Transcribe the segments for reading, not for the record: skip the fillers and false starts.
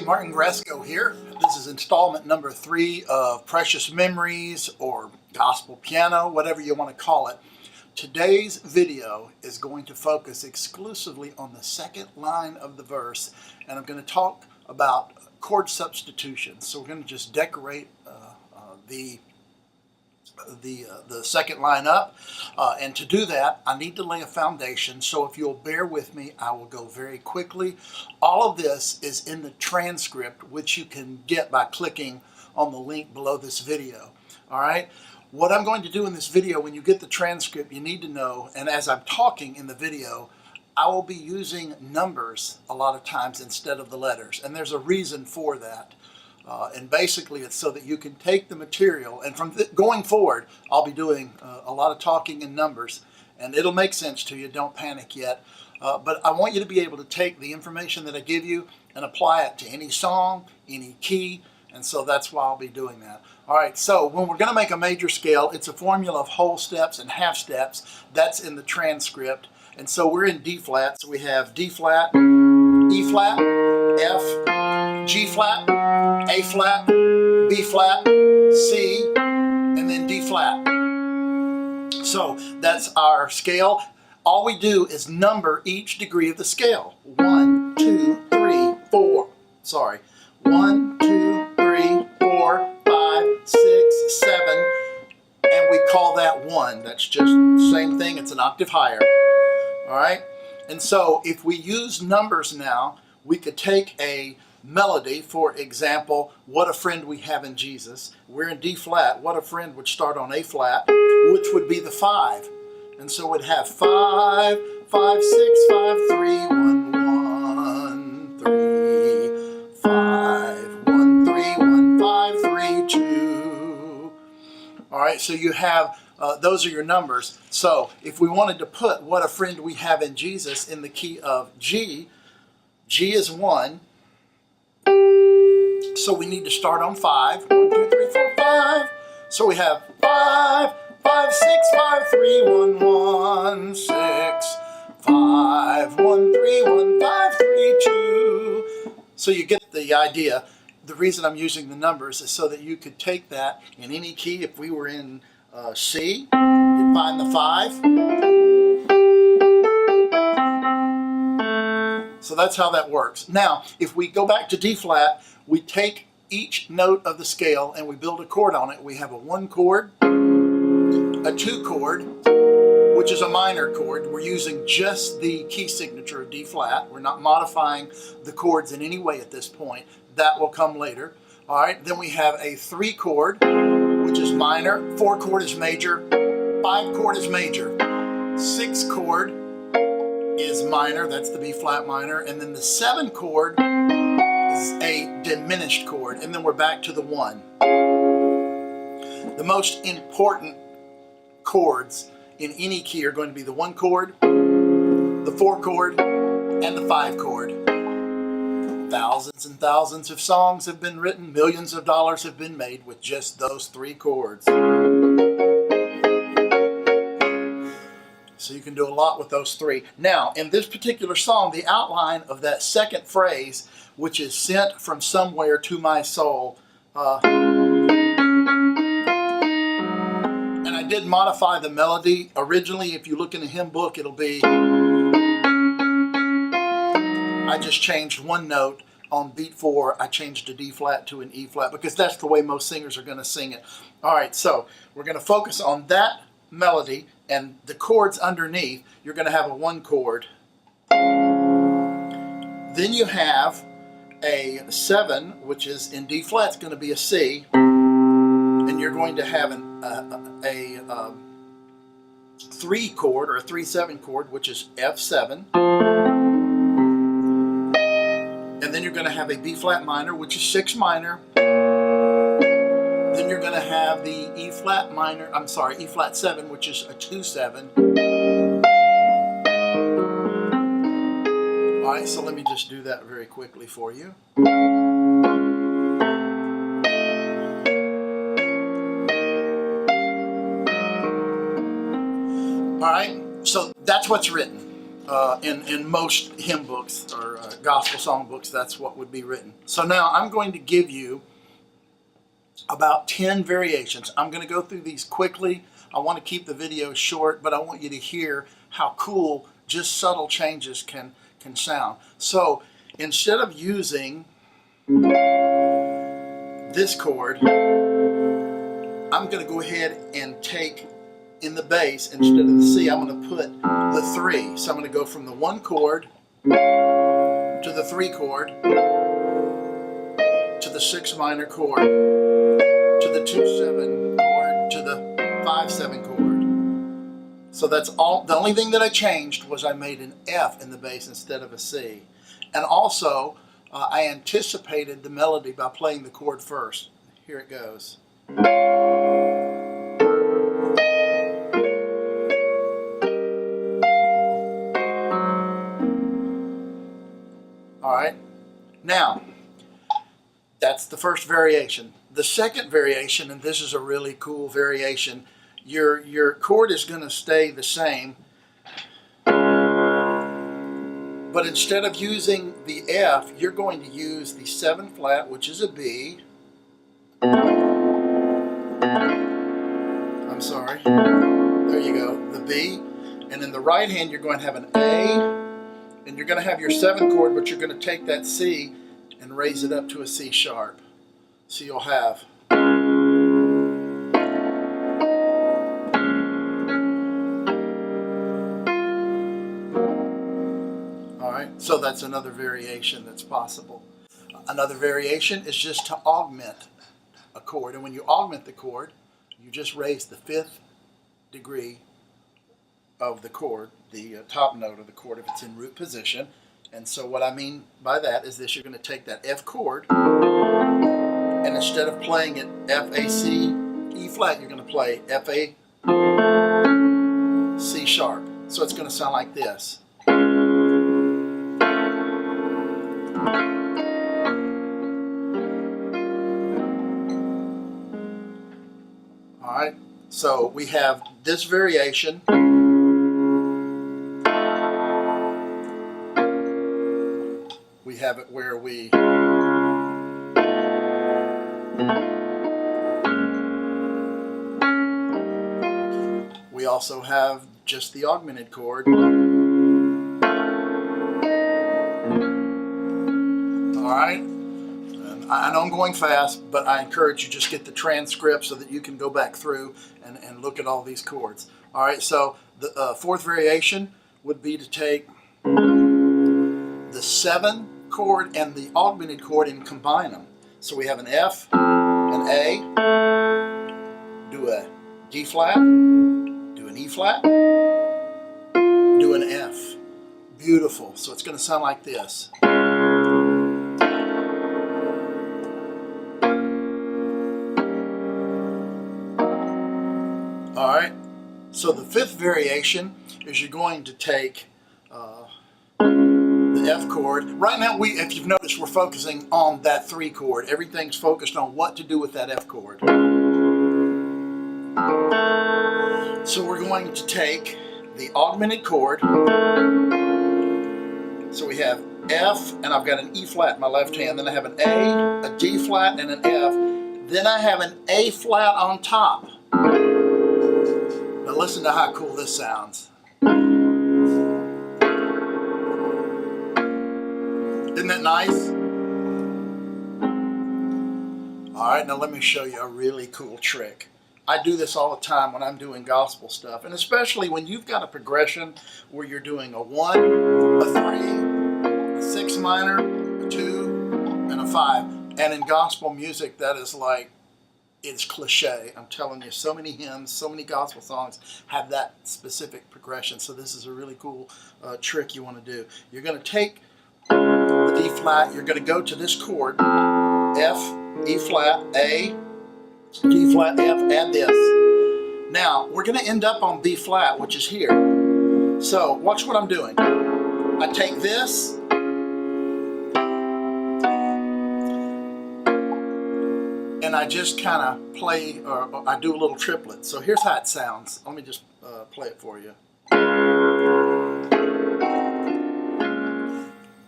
Martin Gresco here. This is installment number 3 of Precious Memories or Gospel Piano, whatever you want to call it. Today's video is going to focus exclusively on the second line of the verse, and I'm going to talk about chord substitutions. So we're going to just decorate the second line up, and to do that I need to lay a foundation. So if you'll bear with me, I will go very quickly. All of this is in the transcript, which you can get by clicking on the link below this video. All right, what I'm going to do in this video, when you get the transcript, you need to know, and as I'm talking in the video, I will be using numbers a lot of times instead of the letters, and there's a reason for that. And basically it's so that you can take the material, and from going forward I'll be doing a lot of talking in numbers, and it'll make sense to you. Don't panic yet, but I want you to be able to take the information that I give you and apply it to any song, any key, and so that's why I'll be doing that. Alright, so when we're going to make a major scale, it's a formula of whole steps and half steps. That's in the transcript, and so we're in D flat, so we have D flat, E flat, F, G flat, A flat, B flat, C, and then D flat. So that's our scale. All we do is number each degree of the scale. 1, 2, 3, 4. Sorry. 1, 2, 3, 4, 5, 6, 7. And we call that 1. That's just the same thing. It's an octave higher. All right? And so if we use numbers now, we could take a melody, for example, What a Friend We Have in Jesus. We're in D flat. What a Friend would start on A flat, which would be the 5. And so we'd have 5, 5, 6, 5, 3, 1, 1, 3, 5, 1, 3, 1, 5, 3, 2. All right, so you have, those are your numbers. So if we wanted to put What a Friend We Have in Jesus in the key of G, G is 1. So we need to start on 5. 1, 2, 3, 4, 5. So we have 5, 5, 6, 5, 3, 1, 1, 6, 5, 1, 3, 1, 5, 3, 2. So you get the idea. The reason I'm using the numbers is so that you could take that in any key. If we were in C, you'd find the 5. So that's how that works. Now, if we go back to D flat, we take each note of the scale and we build a chord on it. We have a 1 chord, a 2 chord, which is a minor chord. We're using just the key signature of D flat. We're not modifying the chords in any way at this point. That will come later. All right, then we have a 3 chord, which is minor. 4 chord is major. 5 chord is major. 6 chord is minor, that's the B flat minor, and then the 7 chord is a diminished chord, and then we're back to the 1. The most important chords in any key are going to be the 1 chord, the 4 chord, and the 5 chord. Thousands and thousands of songs have been written, millions of dollars have been made with just those 3 chords. So you can do a lot with those 3. Now, in this particular song, the outline of that second phrase, which is sent from somewhere to my soul, and I did modify the melody. Originally, if you look in the hymn book, it'll be, I just changed 1 note on beat 4. I changed a D flat to an E flat because that's the way most singers are going to sing it. All right, so we're going to focus on that melody, and the chords underneath, you're going to have a 1 chord. Then you have a 7, which is in D flat, it's going to be a C, and you're going to have a 3 chord or a 3/7 chord, which is F7, and then you're going to have a B flat minor, which is 6 minor. Then you're going to have the E flat minor, I'm sorry, E flat 7, which is a 2/7. All right, so let me just do that very quickly for you. All right, so that's what's written. in most hymn books or gospel song books, that's what would be written. So now I'm going to give you about 10 variations. I'm going to go through these quickly. I want to keep the video short, but I want you to hear how cool just subtle changes can sound. So instead of using this chord, I'm going to go ahead and take in the bass, instead of the C, I'm going to put the 3. So I'm going to go from the 1 chord to the 3 chord to the 6 minor chord to the 2/7 chord to the 5/7 chord. So that's all. The only thing that I changed was I made an F in the bass instead of a C. And also I anticipated the melody by playing the chord first. Here it goes. Alright, now that's the first variation. The second variation, and this is a really cool variation, your chord is going to stay the same, but instead of using the F, you're going to use the 7 flat, which is a B. I'm sorry. There you go, the B. And in the right hand, you're going to have an A, and you're going to have your 7 chord, but you're going to take that C and raise it up to a C sharp. So you'll have. Alright, so that's another variation that's possible. Another variation is just to augment a chord. And when you augment the chord, you just raise the 5th degree of the chord, the top note of the chord if it's in root position. And so what I mean by that is this: you're going to take that F chord, and instead of playing it F, A, C, E flat, you're going to play F, A, C sharp. So it's going to sound like this. Alright, so we have this variation. We have it where we also have just the augmented chord. Alright, I know I'm going fast, but I encourage you just get the transcript so that you can go back through and look at all these chords. Alright, so the fourth variation would be to take the 7 chord and the augmented chord and combine them. So we have an F, an A, do a D flat, do an E flat, do an F. Beautiful. So it's going to sound like this. Alright, so the 5th variation is you're going to take the F chord. Right now, if you've noticed, we're focusing on that 3 chord. Everything's focused on what to do with that F chord. So we're going to take the augmented chord. So we have F, and I've got an E flat in my left hand. Then I have an A, a D flat, and an F. Then I have an A flat on top. Now listen to how cool this sounds. Isn't that nice? Alright, now let me show you a really cool trick. I do this all the time when I'm doing gospel stuff, and especially when you've got a progression where you're doing a 1, a 3, a 6 minor, a 2, and a 5. And in gospel music, that is like, it's cliche. I'm telling you, so many hymns, so many gospel songs have that specific progression. So this is a really cool trick you want to do. You're going to take the D flat, you're going to go to this chord, F, E flat, A, D flat, F, add this. Now, we're going to end up on B flat, which is here. So, watch what I'm doing. I take this, and I just kind of play, or I do a little triplet. So here's how it sounds. Let me just play it for you.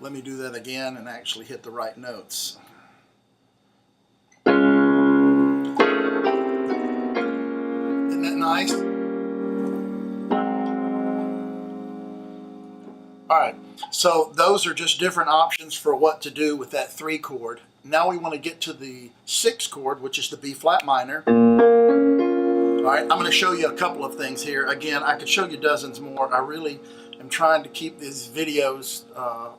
Let me do that again and actually hit the right notes. Isn't that nice? All right, so those are just different options for what to do with that 3 chord. Now we want to get to the 6 chord, which is the B flat minor. All right, I'm going to show you a couple of things here. Again, I could show you dozens more. I really am trying to keep these videos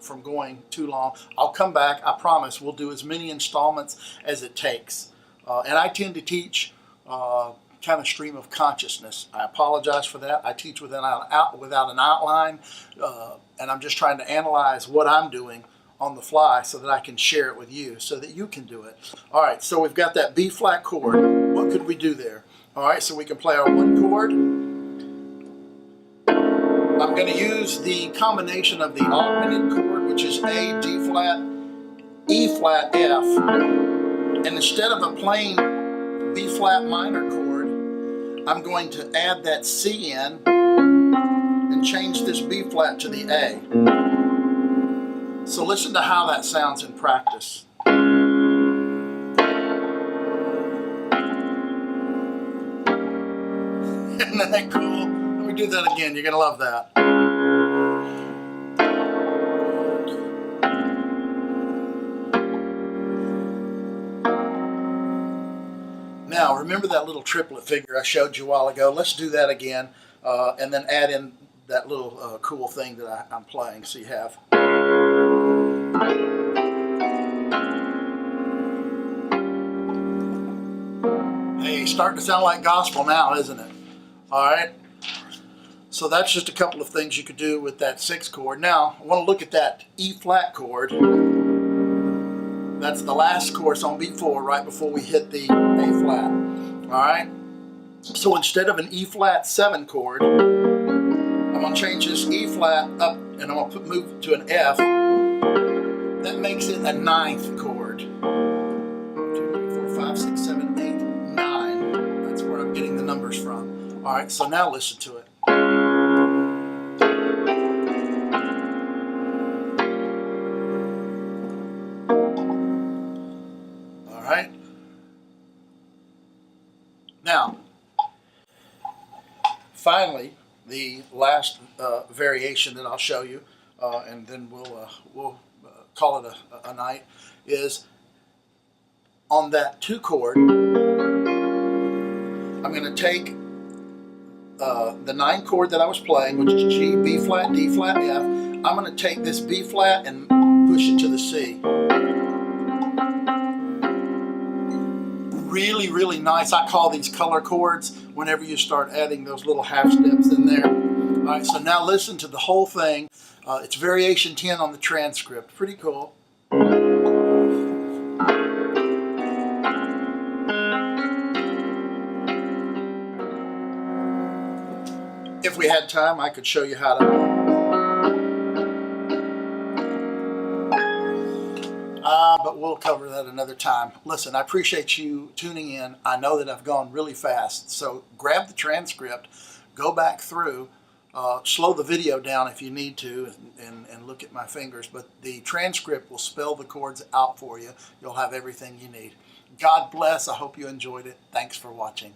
from going too long. I'll come back. I promise we'll do as many installments as it takes. And I tend to teach kind of stream of consciousness. I apologize for that. I teach without an outline, and I'm just trying to analyze what I'm doing on the fly so that I can share it with you so that you can do it. All right, so we've got that B flat chord. What could we do there? All right, so we can play our 1 chord. I'm going to use the combination of the augmented chord, which is A, D flat, E flat, F. And instead of a plain B flat minor chord, I'm going to add that C in and change this B flat to the A. So listen to how that sounds in practice. Isn't that cool? Let me do that again. You're going to love that. Now, remember that little triplet figure I showed you a while ago? Let's do that again, and then add in that little cool thing that I'm playing. So you have. Hey, starting to sound like gospel now, isn't it? All right. So that's just a couple of things you could do with that 6 chord. Now, I want to look at that E flat chord. That's the last chorus on beat 4 right before we hit the A flat. All right. So instead of an E flat 7 chord, I'm going to change this E flat up and I'm going to move to an F. That makes it a 9th chord. 2, 3, 4, 5, 6, 7, 8, 9. That's where I'm getting the numbers from. All right, so now listen to it. All right. Now, finally, the last variation that I'll show you, and then we'll call it a night, is on that 2 chord. I'm going to take the 9 chord that I was playing, which is G, B flat, D flat, F. I'm going to take this B flat and push it to the C. Really, really nice. I call these color chords whenever you start adding those little half steps in there. All right, so now listen to the whole thing. It's variation 10 on the transcript. Pretty cool. If we had time, I could show you how to. But we'll cover that another time. Listen, I appreciate you tuning in. I know that I've gone really fast, so grab the transcript, go back through, slow the video down if you need to, and look at my fingers, but the transcript will spell the chords out for you. You'll have everything you need. God bless. I hope you enjoyed it. Thanks for watching.